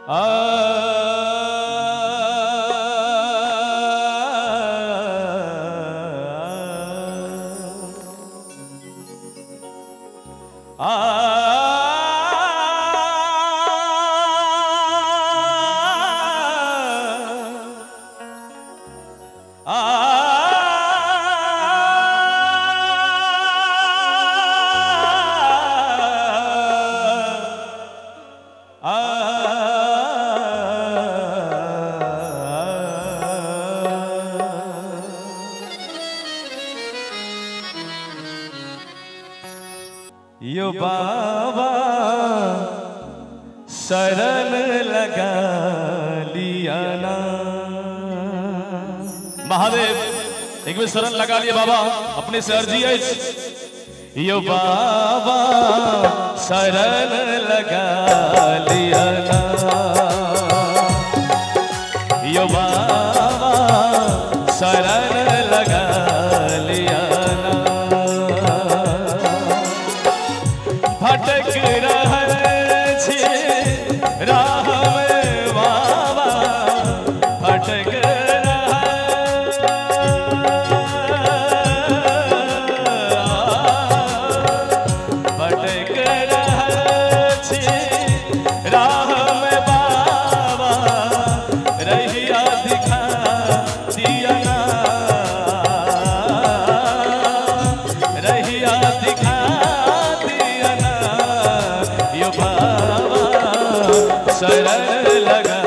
यो बाबा शरण लगा लिया ना। महादेव एक बार शरण लगा लिया बाबा, अपने से अर्जी है। यो बाबा शरण लगा लिया ना, यो बाबा शरण लगा लिया ना। भटक रहे छे राह में बाबा, भटक शरण लगा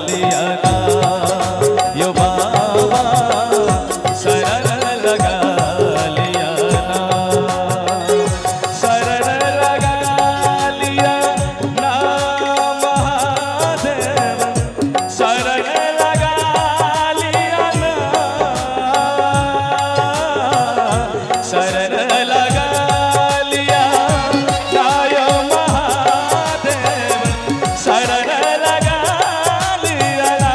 लिया ना, यो बाबा शरण लगा लिया ना। जय हो महादेव। शरण लगा लिया ना।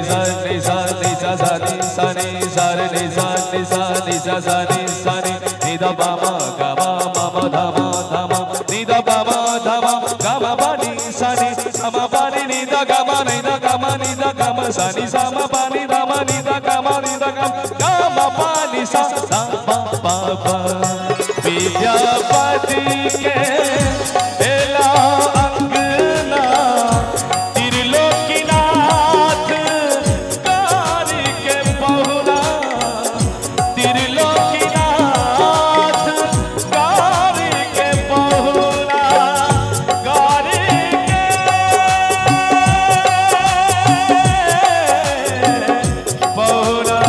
सा नि सा सा नि सा नि सा रे नि सा सा नि नि दा पा मा गा मा मा मा धा मा नि दा पा मा धा मा गा मा पा नि सा मा पा नि दा गा मा नि दा गा मा नि दा गा मा सा मा पा नि दा मा नि दा गा मा नि दा गा मा पा नि सा पा पा पा विद्यापति के एला अंगना त्रिलोकीनाथ कारी के बहुना त्रिलोकीनाथ कारी के बहुना कारी के बहुना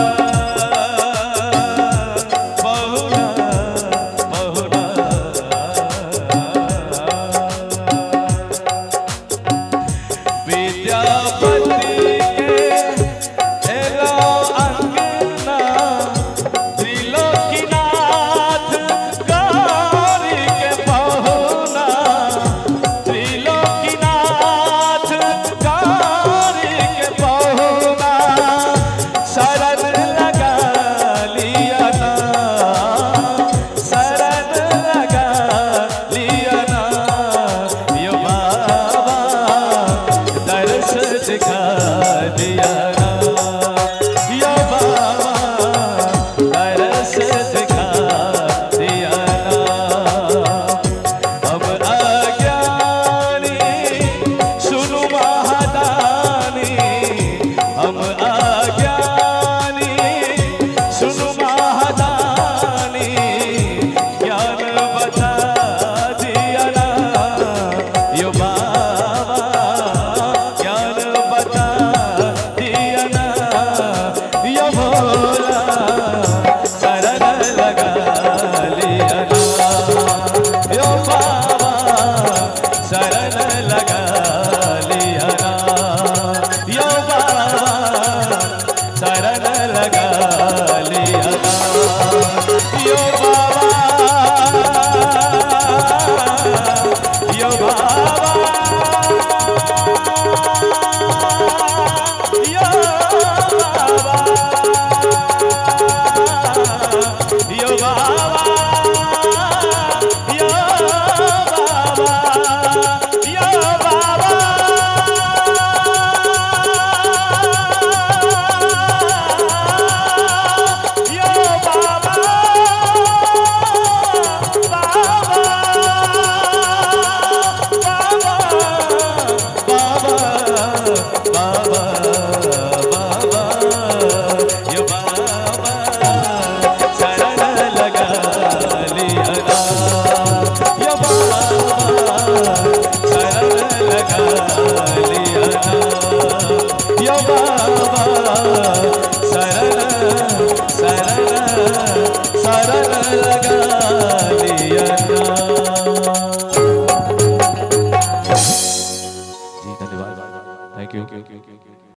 Thank you.